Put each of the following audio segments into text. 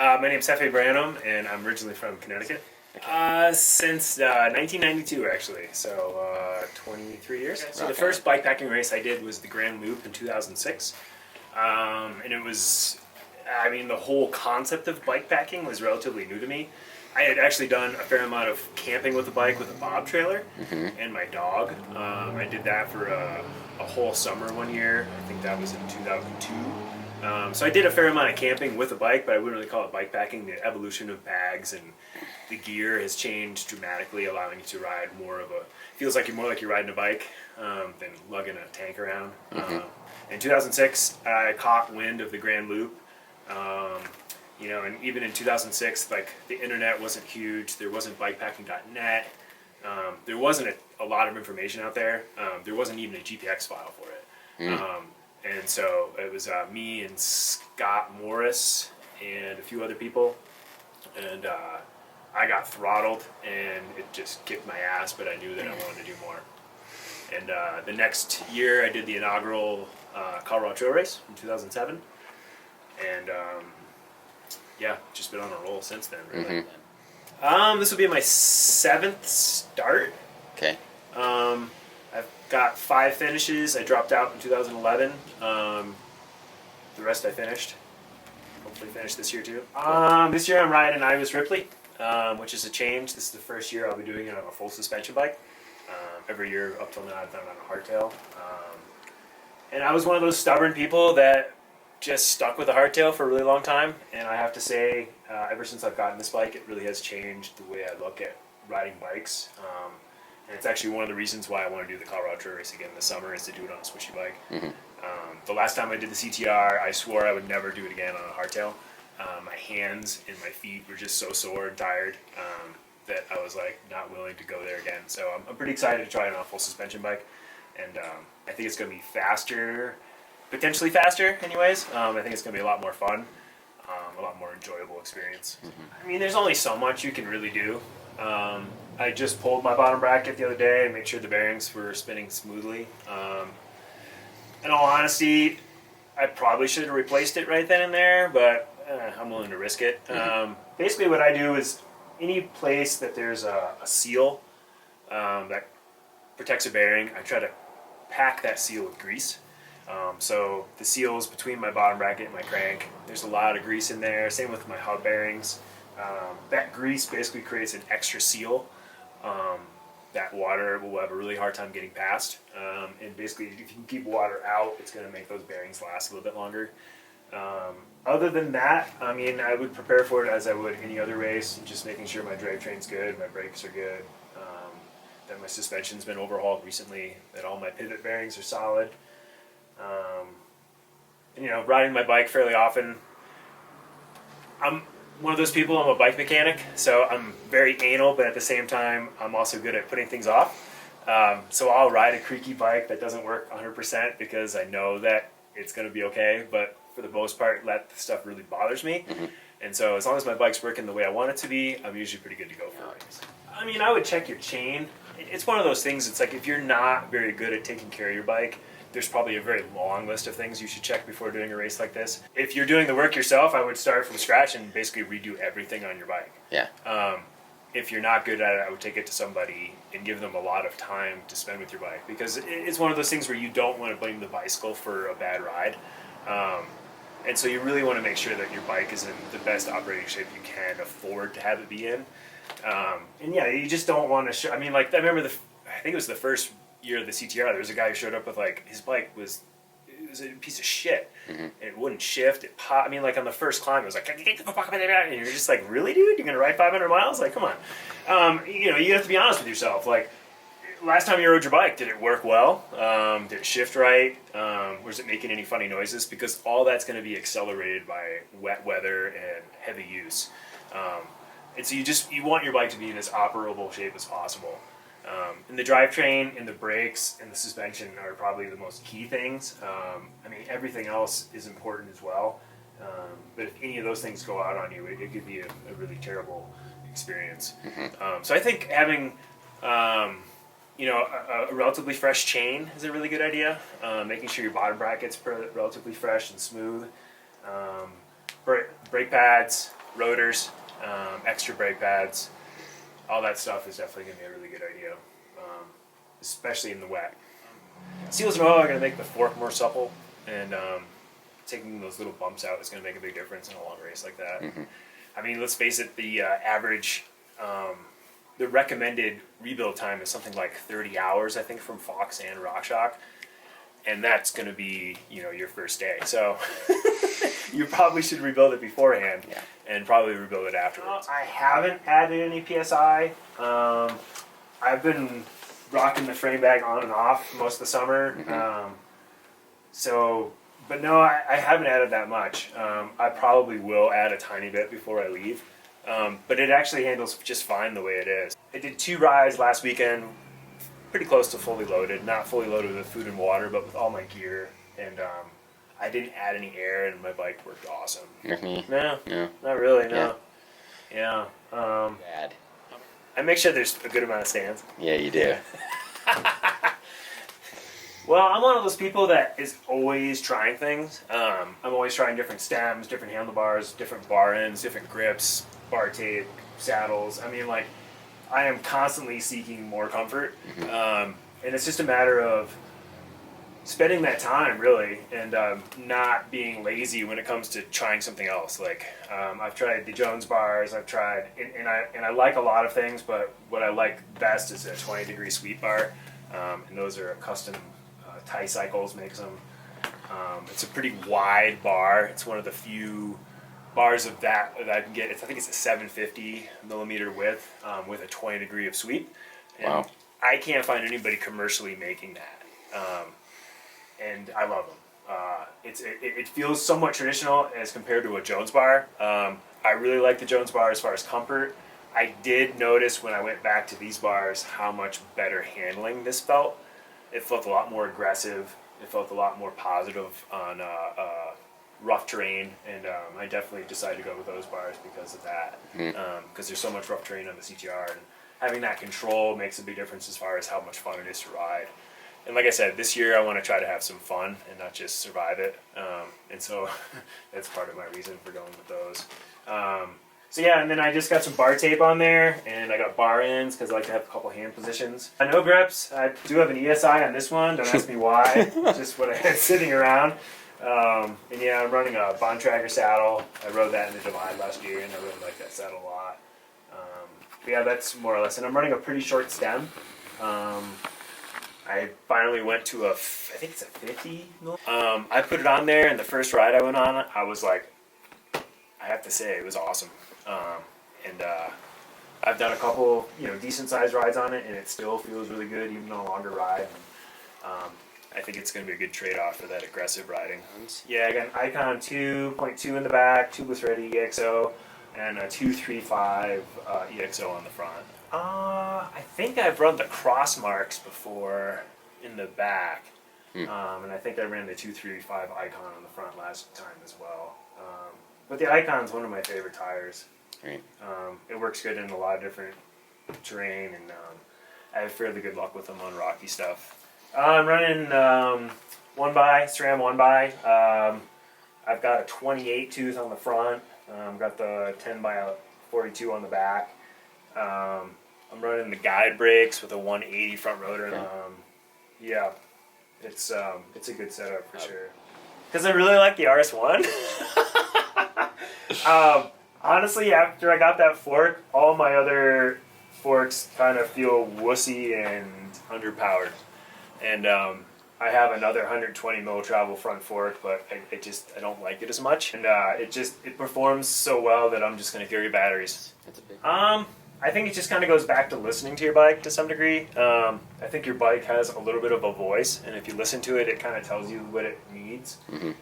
My name's Jefe Branham, and I'm originally from Connecticut. Since 1992, actually, so 23 years. Okay. So the first bikepacking race I did was the Grand Loop in 2006, and it was, the whole concept of bikepacking was relatively new to me. I had actually done a fair amount of camping with a bike with a bob trailer and my dog. I did that for a whole summer one year. I think that was in 2002. So I did a fair amount of camping with a bike, but I wouldn't really call it bikepacking. The evolution of bags and the gear has changed dramatically, allowing you to ride more of a, feels like you're riding a bike than lugging a tank around. In 2006, I caught wind of the Grand Loop. And even in 2006, like, the internet wasn't huge. There wasn't bikepacking.net. There wasn't a lot of information out there. There wasn't even a GPX file for it. And so it was me and Scott Morris and a few other people. And I got throttled and it just kicked my ass, but I knew that I wanted to do more. And the next year I did the inaugural Colorado Trail Race in 2007. And just been on a roll since then, really. This will be my 7th start. Okay. I've got 5 finishes. I dropped out in 2011. The rest I finished. Hopefully finish this year too. This year I'm riding Ivis Ripley, which is a change. This is the first year I'll be doing it on a full suspension bike. Every year up till now I've done it on a hardtail. And I was one of those stubborn people that just stuck with a hardtail for a really long time, and I have to say, ever since I've gotten this bike, it really has changed the way I look at riding bikes. And it's actually one of the reasons why I want to do the Colorado Trail Race again this summer, is to do it on a swishy bike. The last time I did the CTR, I swore I would never do it again on a hardtail. My hands and my feet were just so sore and tired that I was like not willing to go there again. So I'm pretty excited to try it on a full suspension bike, and I think it's going to be faster. Potentially faster anyways. I think it's going to be a lot more fun, a lot more enjoyable experience. There's only so much you can really do. I just pulled my bottom bracket the other day and made sure the bearings were spinning smoothly. In all honesty, I probably should have replaced it right then and there, but I'm willing to risk it. Basically what I do is any place that there's a seal that protects a bearing, I try to pack that seal with grease. So the seal is between my bottom bracket and my crank. There's a lot of grease in there. Same with my hub bearings. That grease basically creates an extra seal that water will have a really hard time getting past. And basically, if you can keep water out, it's going to make those bearings last a little bit longer. Other than that, I would prepare for it as I would any other race, just making sure my drivetrain's good, my brakes are good, that my suspension's been overhauled recently, that all my pivot bearings are solid. Riding my bike fairly often. I'm one of those people, I'm a bike mechanic, so I'm very anal, but at the same time, I'm also good at putting things off. So I'll ride a creaky bike that doesn't work 100% because I know that it's going to be okay, but for the most part, that stuff really bothers me. And so as long as my bike's working the way I want it to be, I'm usually pretty good to go for it. I would check your chain. It's one of those things, it's like if you're not very good at taking care of your bike, there's probably a very long list of things you should check before doing a race like this. If you're doing the work yourself, I would start from scratch and basically redo everything on your bike. If you're not good at it, I would take it to somebody and give them a lot of time to spend with your bike, because it's one of those things where you don't want to blame the bicycle for a bad ride. And so you really want to make sure that your bike is in the best operating shape you can afford to have it be in. You just don't want to I remember I think it was the first year of the CTR, there was a guy who showed up with, his bike was a piece of shit. And it wouldn't shift, it popped. On the first climb, it was like, and you're just like, really, dude? You're gonna ride 500 miles? Like, come on. You have to be honest with yourself. Like, last time you rode your bike, did it work well? Did it shift right? Was it making any funny noises? Because all that's gonna be accelerated by wet weather and heavy use. And so you want your bike to be in as operable shape as possible. And the drivetrain and the brakes and the suspension are probably the most key things. Everything else is important as well. But if any of those things go out on you, it could be a really terrible experience. So I think having, a relatively fresh chain is a really good idea. Making sure your bottom bracket's relatively fresh and smooth. Brake pads, rotors, extra brake pads, all that stuff is definitely going to be a really good idea, especially in the wet. Seals and oil are going to make the fork more supple, and taking those little bumps out is going to make a big difference in a long race like that. I mean, let's face it, the average, the recommended rebuild time is something like 30 hours, I think, from Fox and RockShox. And that's going to be, your first day. So you probably should rebuild it beforehand and probably rebuild it afterwards. I haven't added any PSI. I've been rocking the frame bag on and off most of the summer. But no, I haven't added that much. I probably will add a tiny bit before I leave. But it actually handles just fine the way it is. I did 2 rides last weekend, pretty close to fully loaded. Not fully loaded with food and water, but with all my gear. And I didn't add any air, and my bike worked awesome. No, not really, no. Yeah. Bad. I make sure there's a good amount of stands. Yeah, you do. Well, I'm one of those people that is always trying things. I'm always trying different stems, different handlebars, different bar ends, different grips, bar tape, saddles. I mean, like, I am constantly seeking more comfort. And it's just a matter of spending that time, really, and not being lazy when it comes to trying something else. Like, I've tried the Jones bars, I've tried, and I like a lot of things, but what I like best is a 20-degree sweep bar. And those are custom Tie Cycles makes them. It's a pretty wide bar. It's one of the few bars of that I can get. I think it's a 750 millimeter width with a 20 degree of sweep. And wow. I can't find anybody commercially making that. And I love them. It feels somewhat traditional as compared to a Jones bar. I really like the Jones bar as far as comfort. I did notice when I went back to these bars how much better handling this felt. It felt a lot more aggressive. It felt a lot more positive on rough terrain, and I definitely decided to go with those bars because of that. Because there's so much rough terrain on the CTR, and having that control makes a big difference as far as how much fun it is to ride. And like I said, this year I want to try to have some fun and not just survive it. And so that's part of my reason for going with those. So yeah, and then I just got some bar tape on there, and I got bar ends because I like to have a couple hand positions. No grips. I do have an ESI on this one. Don't ask me why. Just what I had sitting around. And yeah, I'm running a Bond Tracker saddle. I rode that in the Divide last year, and I really like that saddle a lot. But yeah, that's more or less. And I'm running a pretty short stem. I finally went to I think it's a 50 mil. I put it on there, and the first ride I went on, I was like, I have to say, it was awesome. And I've done a couple, decent sized rides on it, and it still feels really good, even on a longer ride. And, I think it's going to be a good trade-off for that aggressive riding. Yeah, I got an Icon 2.2 in the back, tubeless ready EXO, and a 235 EXO on the front. I think I've run the cross marks before in the back, and I think I ran the 235 Icon on the front last time as well. But the Icon's one of my favorite tires. Right. It works good in a lot of different terrain, and I have fairly good luck with them on rocky stuff. I'm running SRAM 1x. I've got a 28 tooth on the front. Got the 10x42 on the back. I'm running the guide brakes with a 180 front rotor. Okay. Yeah, it's a good setup for sure. Because I really like the RS1. Honestly, after I got that fork, all my other forks kind of feel wussy and underpowered. And I have another 120 mil travel front fork, but I don't like it as much. And it performs so well that I'm just going to carry batteries. That's a big I think it just kind of goes back to listening to your bike to some degree. I think your bike has a little bit of a voice, and if you listen to it, it kind of tells you what it needs. And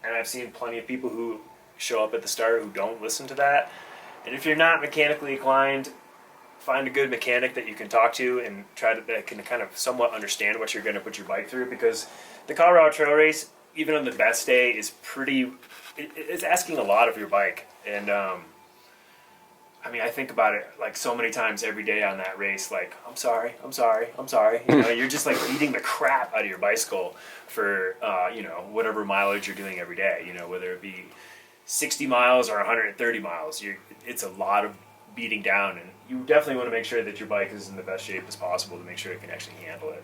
I've seen plenty of people who show up at the start who don't listen to that. And if you're not mechanically inclined, find a good mechanic that you can talk to and that can kind of somewhat understand what you're going to put your bike through, because the Colorado Trail Race, even on the best day, is it's asking a lot of your bike. And I mean, I think about it like so many times every day on that race, like, I'm sorry. You're just like beating the crap out of your bicycle for, whatever mileage you're doing every day, whether it be 60 miles or 130 miles. It's a lot of beating down, and you definitely want to make sure that your bike is in the best shape as possible to make sure it can actually handle it.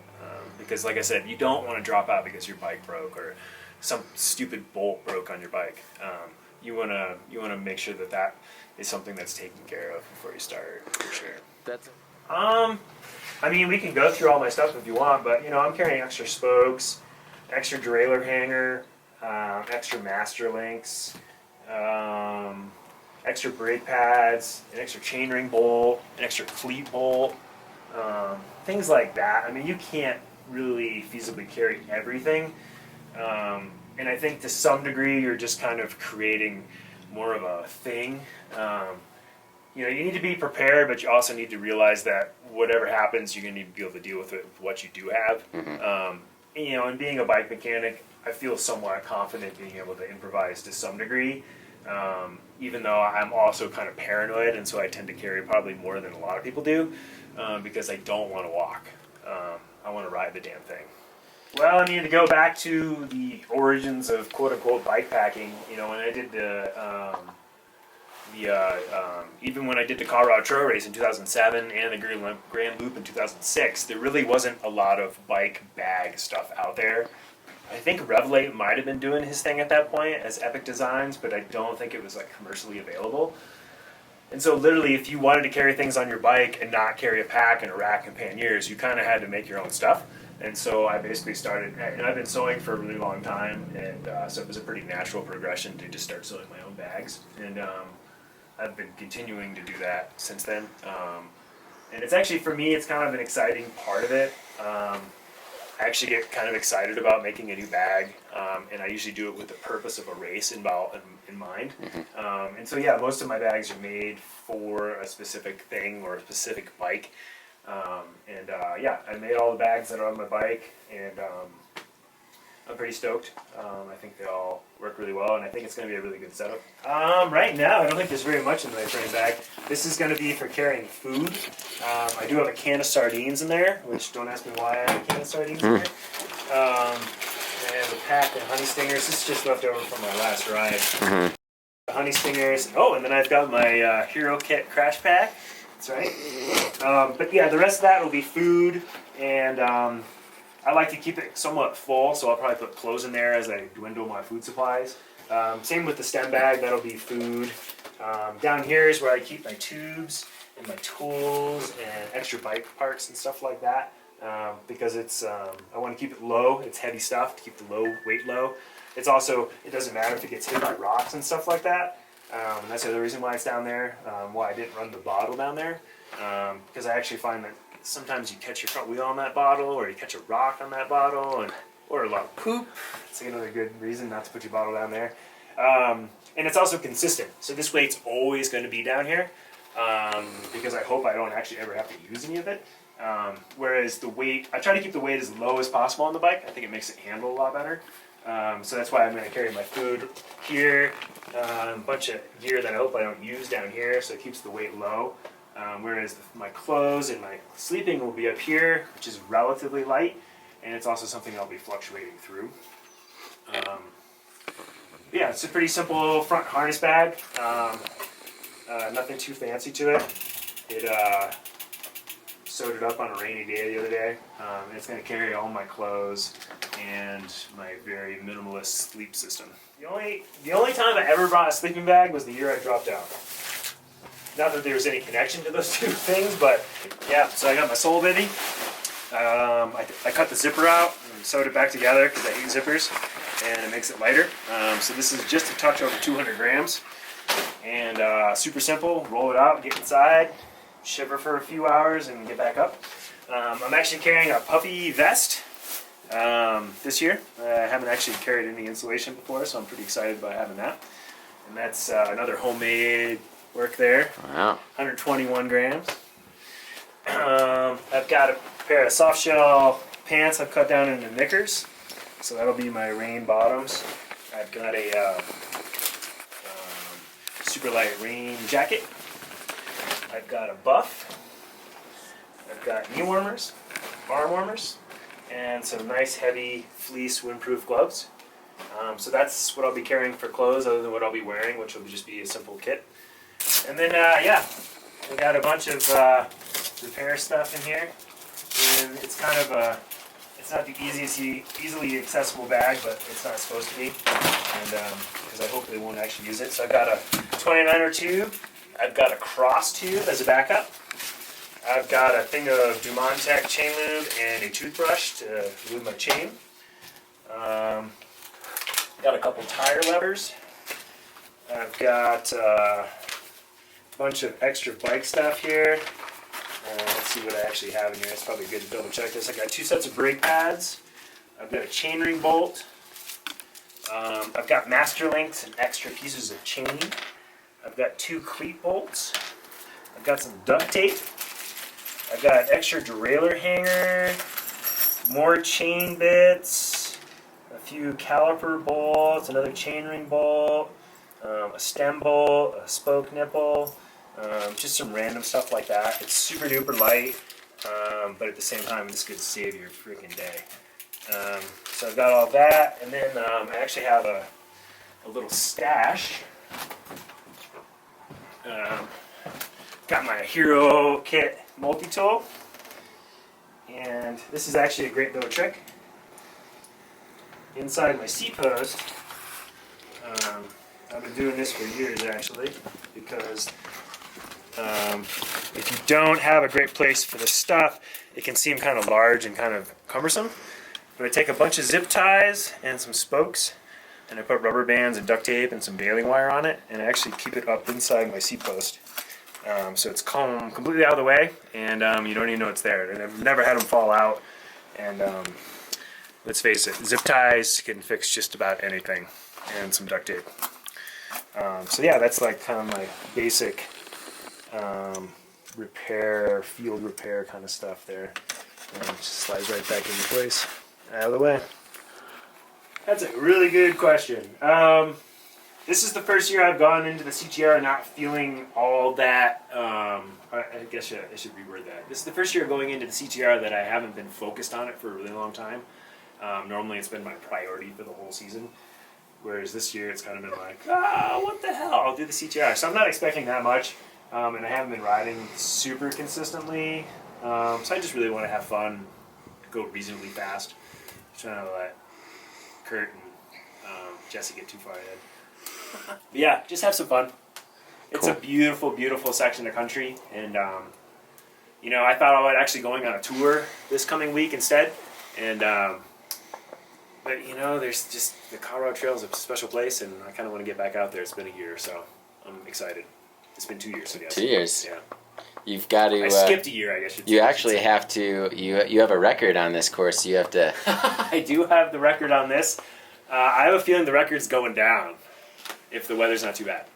Because like I said, you don't want to drop out because your bike broke or some stupid bolt broke on your bike. You want to make sure that that is something that's taken care of before you start, for sure. I mean, we can go through all my stuff if you want, but I'm carrying extra spokes, extra derailleur hanger, extra master links, extra brake pads, an extra chainring bolt, an extra cleat bolt, things like that. I mean, you can't really feasibly carry everything, and I think to some degree you're just kind of creating more of a thing. You need to be prepared, but you also need to realize that whatever happens, you're going to need to be able to deal with it with what you do have. And being a bike mechanic, I feel somewhat confident being able to improvise to some degree. Even though I'm also kind of paranoid, and so I tend to carry probably more than a lot of people do, because I don't want to walk. I want to ride the damn thing. Well, I mean, to go back to the origins of quote-unquote bike packing, when I did even when I did the Colorado Trail Race in 2007 and the Grand Loop in 2006, there really wasn't a lot of bike bag stuff out there. I think Revelate might have been doing his thing at that point as Epic Designs, but I don't think it was like commercially available. And so literally, if you wanted to carry things on your bike and not carry a pack and a rack and panniers, you kind of had to make your own stuff. And so I basically started, and I've been sewing for a really long time, and so it was a pretty natural progression to just start sewing my own bags. And I've been continuing to do that since then. And it's actually, for me, it's kind of an exciting part of it. I actually get kind of excited about making a new bag, and I usually do it with the purpose of a race in mind. And so yeah, most of my bags are made for a specific thing or a specific bike. Yeah, I made all the bags that are on my bike, and I'm pretty stoked. I think they all work really well, and I think it's going to be a really good setup. Right now, I don't think there's very much in my frame bag. This is going to be for carrying food. I do have a can of sardines in there, which don't ask me why I have a can of sardines in there. I have a pack of honey stingers. This is just left over from my last ride. The honey stingers. Oh, and then I've got my Hero Kit crash pack. That's right. But yeah, the rest of that will be food, and I like to keep it somewhat full, so I'll probably put clothes in there as I dwindle my food supplies. Same with the stem bag, that'll be food. Down here is where I keep my tubes and my tools and extra bike parts and stuff like that, because it's I want to keep it low. It's heavy stuff to keep the weight low. It's also, it doesn't matter if it gets hit by rocks and stuff like that. That's the other reason why it's down there, why I didn't run the bottle down there, because I actually find that sometimes you catch your front wheel on that bottle, or you catch a rock on that bottle, or a lot of poop. It's another good reason not to put your bottle down there. And it's also consistent, so this weight's always going to be down here, because I hope I don't actually ever have to use any of it. Whereas the weight, I try to keep the weight as low as possible on the bike. I think it makes it handle a lot better. So that's why I'm going to carry my food here, a bunch of gear that I hope I don't use down here, so it keeps the weight low. Whereas my clothes and my sleeping will be up here, which is relatively light, and it's also something I'll be fluctuating through. Yeah, it's a pretty simple front harness bag. Nothing too fancy to it. It sewed it up on a rainy day the other day, and it's going to carry all my clothes and my very minimalist sleep system. The only time I ever brought a sleeping bag was the year I dropped out. Not that there's any connection to those two things, but yeah, so I got my Soul Baby. I cut the zipper out and sewed it back together because I hate zippers, and it makes it lighter. So this is just a touch over 200 grams, and super simple. Roll it out, get inside, shiver for a few hours, and get back up. I'm actually carrying a puffy vest this year. I haven't actually carried any insulation before, so I'm pretty excited about having that. And that's another homemade work there. Wow. 121 grams. I've got a pair of soft shell pants I've cut down into knickers, so that'll be my rain bottoms. I've got a super light rain jacket. I've got a buff. I've got knee warmers, arm warmers, and some nice heavy fleece windproof gloves. So that's what I'll be carrying for clothes, other than what I'll be wearing, which will just be a simple kit. And then, yeah, I got a bunch of repair stuff in here, and it's kind of it's not the easily accessible bag, but it's not supposed to be, and because I hopefully won't actually use it. So I've got a 29er tube, I've got a cross tube as a backup, I've got a thing of Dumont-Tech chain lube and a toothbrush to lube my chain. Got a couple tire levers. I've got a bunch of extra bike stuff here. Let's see what I actually have in here. It's probably good to double check this. I got 2 sets of brake pads. I've got a chainring bolt. I've got master links and extra pieces of chain. I've got 2 cleat bolts. I've got some duct tape. I've got extra derailleur hanger, more chain bits, a few caliper bolts, another chainring bolt, a stem bolt, a spoke nipple, just some random stuff like that. It's super duper light, but at the same time, it's going to save your freaking day. So I've got all that, and then I actually have a little stash. Got my Hero Kit multi-tool, and this is actually a great little trick. Inside my seat post, I've been doing this for years actually, because if you don't have a great place for the stuff, it can seem kind of large and kind of cumbersome. But I take a bunch of zip ties and some spokes, and I put rubber bands and duct tape and some baling wire on it, and I actually keep it up inside my seat post. So it's completely out of the way, and you don't even know it's there. And I've never had them fall out. And let's face it, zip ties can fix just about anything, and some duct tape. So yeah, that's like kind of my basic repair, field repair kind of stuff there. And it just slides right back into place, out of the way. That's a really good question. This is the first year I've gone into the CTR not feeling all that, I guess I should reword that. This is the first year going into the CTR that I haven't been focused on it for a really long time. Normally it's been my priority for the whole season, whereas this year it's kind of been like, what the hell, I'll do the CTR. So I'm not expecting that much, and I haven't been riding super consistently, so I just really want to have fun, go reasonably fast. I'm trying to let Kurt and Jesse get too far ahead. But yeah, just have some fun. It's Cool. a beautiful, beautiful section of country, and you know, I thought about actually going on a tour this coming week instead, and but you know, there's just the Colorado Trail is a special place, and I kind of want to get back out there. It's been a year, so I'm excited. It's been 2 years, I guess. 2 years. Yeah. You've got to. I skipped a year, I guess. You actually have to. You have a record on this course. You have to. I do have the record on this. I have a feeling the record's going down if the weather's not too bad.